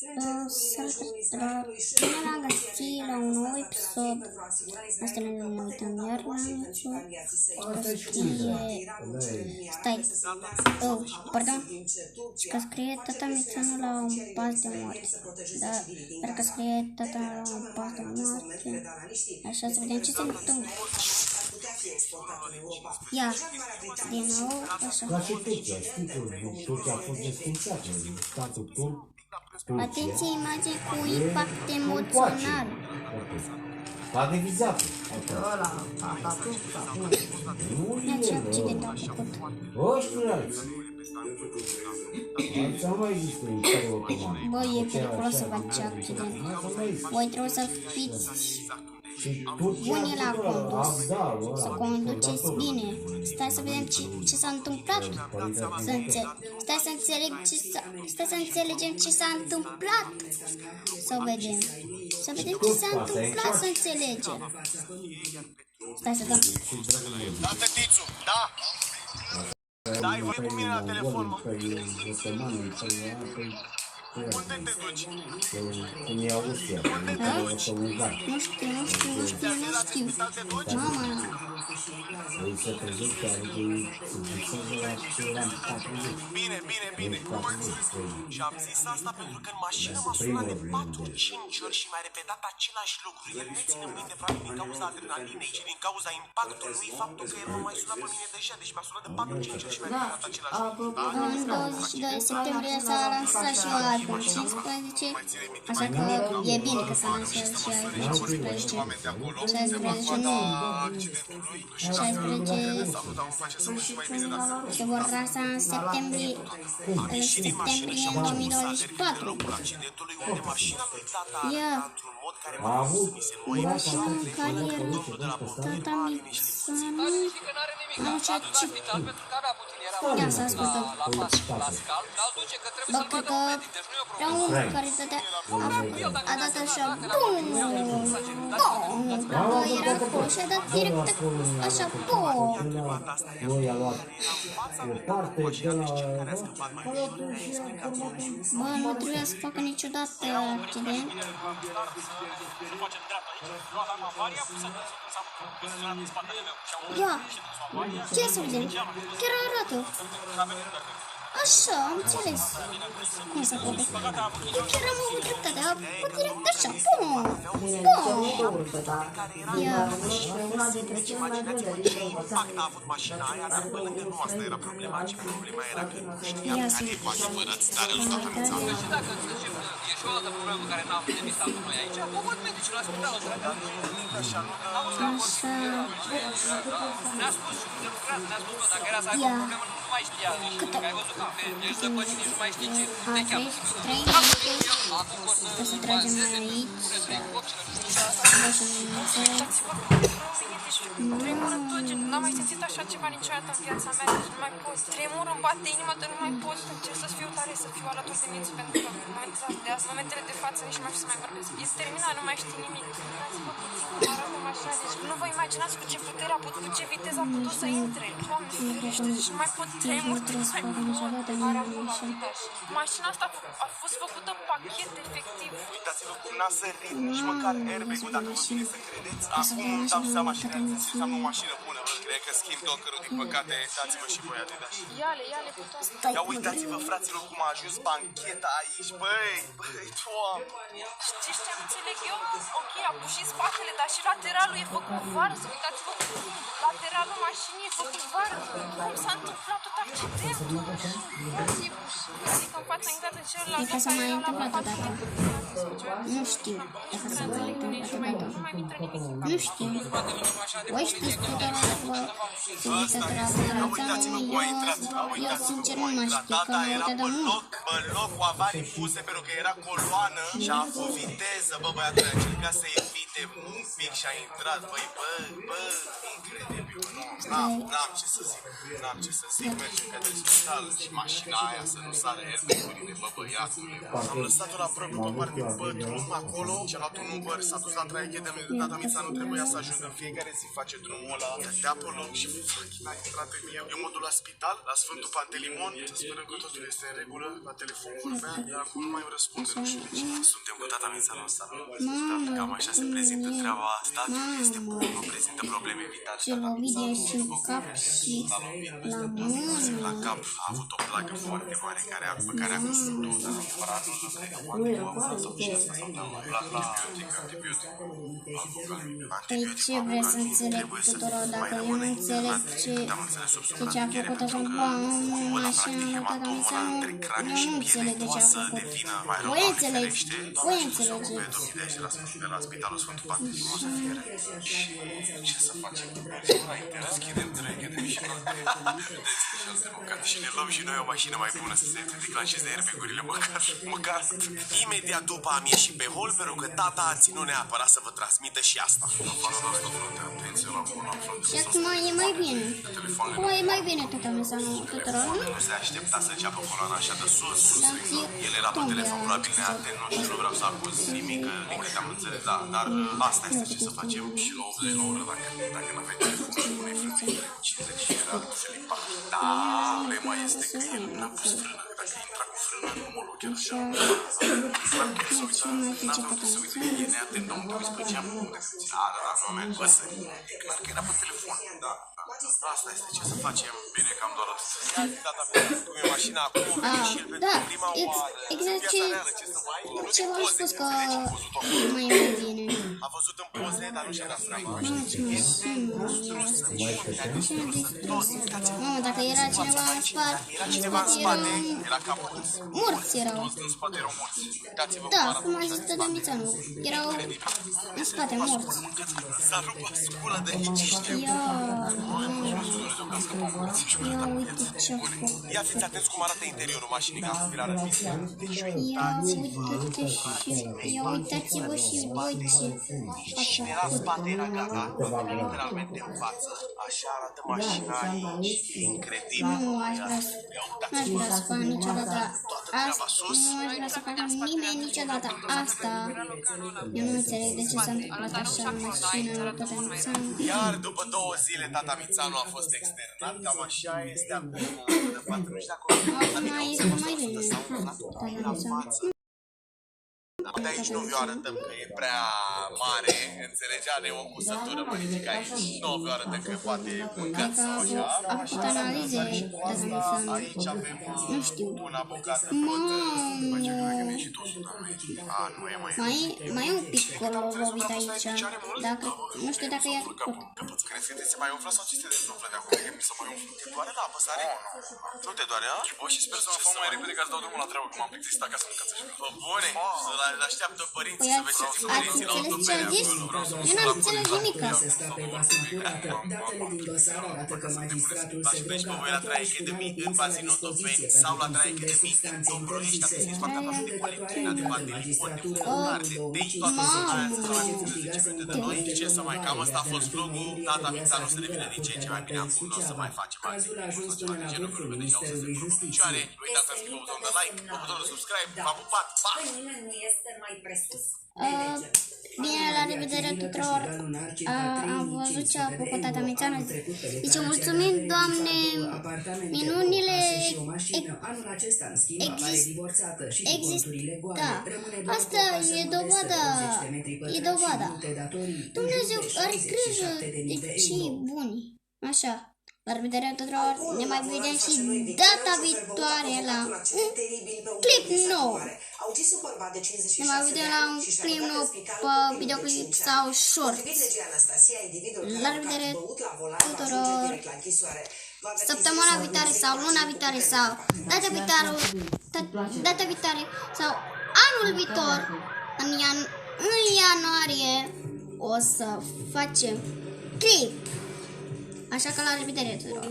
Bine l-am găsit la un nou episod. Asta ne uităm iar la meciul. Stai. Pardon. Și că scrie tata Mițanu la un pas de moarte. Da, dar că scrie tata la un pas de moarte. Așa, să vedem ce se întâmplă. Ia, din nou, așa. Ca și Turcia, știi că Turcia a fost desfințată, statul turc. Atenție, imagine cu impact emoțional. A devizat. Ia ce accident a făcut. Ăștia-ți. Asta nu mai există în care o comandă. Băi, e periculos să faci accident. Voi trebuie să fiți buni la condus. Să conduceți bine. Stai să vedem ce s-a întâmplat. Stai să înțelegem ce s-a întâmplat. Să vedem. Să vedem ce s-a întâmplat, să înțelegem. Stai să dăm. Da, tătițu, da! Dai, voi cu mine la telefon, mă. Unde te duci? Cum e Austria. Nu știu. Mama. Ei se trezește, adică eram 40. Bine. Cum am zis? Și am zis asta pentru că în mașină m-a sunat de 4-5 ori și mi-a repetat același lucru. El nu ține minte, probabil, din cauza adrenalinei și din cauza impactului, faptul că el mă mai suna pe mine deja. Deci mi-a sunat de 4-5 ori și mi-a repetat același lucru. În 22 septembrie s-a lansat și o altă 15, așa că e bine că s-a lansat și a 15. 16 nu. 16 se vor lansa în septembrie în 2024. Ia, A avut mașina în carieră, tata Mițanu, așa ce... Ia să ascultăm. Bă, cred că era unul care a dat așa, bum, bă, era acolo și a dat direct așa, bum. Noi a luat o parte de la... Bă, nu trebuia să facă niciodată accident. Ia, ce să vedem? Chiar arată. Așa, am înțeles. Cum să poate? Eu chiar am avut dreptate, a făcut direct așa, bum, bum. Ia. Una dintre cele mai bune de Impact a avut mașina aia, dar pe lângă nu asta era problema, ci problema era că nu știa care e adevărat starea lui tata Mițanu. Și dacă e și o altă problemă care n-am evitat noi aici, o văd medicul la spital, Așa. ne-a spus și de lucrat, ne-a spus, dacă era să aibă o problemă, nu mai știa, că ai văzut că ești zăpăcit, nici nu mai știi ce te cheamă. O să tragem aici. N-am mai simțit așa ceva niciodată în viața mea, deci nu mai pot. Tremur, îmi bate inima, dar nu mai pot. Încerc să fiu tare, să fiu alături de minți, pentru că momentele de față nici nu mai știu să mai vorbesc. Este terminat, nu mai știu nimic. Uitați-vă puțin, arătăm așa, deci nu vă imaginați cu ce putere a putut, cu ce viteză a putut să intre. Doamne, ferește, deci nu mai pot tremur, nu mai pot. Are acum mașina asta a fost făcută pachet, efectiv. Uitați-vă cum n-a sărit, nici măcar airbag-ul, dacă vă vine să credeți. Acum îmi dau seama și înseamnă o mașină bună, bă. Cred că schimb docărul, din păcate, dați-vă și voi Adidas. Ia-le pe toate. Ia uitați-vă, fraților, cum a ajuns bancheta aici, băi, Doamne. Știți ce înțeleg eu? Ok, a pus și spatele, dar și lateralul e făcut varză. Uitați-vă cum lateralul mașinii e făcut varză. Cum s-a întâmplat tot accidentul? Zic în fața intrat în celălalt. Cred că s-a mai întâmplat odată. Nu știu dacă s-a mai întâmplat odată. Nu știu. Voi știți totodată, bă, eu sincer nu mai știu, că mă uită de mult. Băloc cu avarii puse, pentru că era coloană și a avut viteză, bă, băiatul a încercat să evite. deschide un pic și a intrat, băi, bă, incredibil, n-am ce să zic, mergem către spital și mașina aia să nu sară airbagurile, bă, băiatule. Am lăsat-o la propriu pe partea pe drum acolo și a luat un Uber, s-a dus la Traiechete, tata Mița nu trebuia să ajungă în fiecare zi, face drumul ăla, de acolo și machina a intrat în el. Eu mă duc la spital, la Sfântul Pantelimon, să sperăm că totul este în regulă, la telefon vorbea, iar acum nu mai îmi răspunde, nu știu de ce. Suntem cu tata Mița la salon, cam așa se prezintă treaba asta, este bun, nu prezintă probleme vitale. Și lovit de și în cap și la mână. La cap a avut o plagă foarte mare pe care a cusut-o, dar neapărat nu cred că poate o avut sau ce să la antibiotic. Păi ce vrei să înțeleg tuturor dacă eu nu înțeleg ce a făcut așa mașina lui tata Mițanu, eu nu înțeleg de ce a făcut. Voi înțelegeți. De la spitalul Sfântul Pantelimon să fie rău. Și ce să facem? Deschidem traiechete și și ne luăm și noi o mașină mai bună să se declanșeze airbag-urile măcar. Imediat după am ieșit pe hol, pentru că tata a ținut neapărat să vă transmită și asta. Și acum e mai bine. Acum e mai bine tata Mițanu tuturor, nu? Nu se aștepta să înceapă coloana așa de sus. El era pe telefon probabil neatent, nu știu, nu vreau să acuz nimic, din câte am înțeles, da, dar asta este ce să facem și la 80 la oră, dacă n-aveai telefonul unei frânții 50 era se lipa. Da, problema este că el n-a pus frână, dacă intra cu frână, nu mă lua chiar așa. N-am putut să uite, e neatent, nu mă uiți pe geam, nu mă găsiți. Da, nu am mers, băsă, clar că era pe telefon, da. Asta este ce să facem. Bine, cam doar atât. Tata mea, cum e mașina acum, vine și el pentru prima oară. Exact ce v-am spus că mai bine. A văzut în poze, dar nu și-a dat seama. Mamă, dacă era cineva în spate, era capul. Morți erau. În spate erau morți. Uitați-vă Da, cum a zis tata Mițanu, erau în spate morți. S-a rupt scula de aici. Ia uite ce-a făcut. Ia fiți atenți cum arată interiorul mașinii, ca să vi-l arăt. Ia uitați-vă și voi ce Era în spate, era gata, literalmente în față. Așa arată mașina aici, e incredibil. Nu aș vrea să fac niciodată asta. Nu aș vrea să fac nimeni niciodată asta. Eu nu înțeleg de ce s-a întâmplat așa în mașină lui tata Mițanu. Iar după 2 zile, tata Mițanu a fost externat, cam așa este acum. De fapt, nu știu dacă acum este mai bine tata Mițanu. De aici nu vi-o arătăm că e prea mare, înțelegea, ne o cusătură mărifică aici. Nu vi-o arătăm că poate mâncat sau așa. A făcut analize tata Mițanu. Aici avem un avocat de Mai e un pic lovit aici. Nu știu dacă i-a făcut. Crezi că se mai umflă sau ce se desumflă de acum? Mi se mai umflă. Te doare la apăsare? Nu te doare, a? O, și sper să mă fac mai repede ca să dau drumul la treabă, că m-am plictisit acasă în cață. Bă, bune! Așteaptă părinții să vezi ce zic părinții la autopere acolo. Eu n-am înțeles nimica. V-aș pleci pe voi la Traiechete în bazin ortopeni sau la Traiechete în Dobrolești, dacă țineți foarte aproape de Policlina, de Pantelimon, de Furnar, de Dei, toate zonele aia sunt de noi. Ce să mai, cam ăsta a fost vlogul. Tata Mițanu să devină din ce în ce mai bine acum, nu o să mai facem alte videouri sau ceva de genul, pentru că deja o să se în picioare. Nu uitați să scrieți butonul de like, butonul de subscribe. V-am pupat, pa! Bine, la revedere tuturor. Am văzut ce a făcut tata Mițanu. Deci mulțumim, Doamne, minunile Da, asta e dovada. Dumnezeu are grijă de cei buni. Așa. La revedere tuturor, ne mai vedem și data viitoare la un clip nou. Ne mai vedem la un clip nou pe videoclip sau short. La revedere tuturor, săptămâna viitoare sau luna viitoare sau data viitoare sau anul viitor, în ianuarie, o să facem clip. Așa că la revedere tuturor.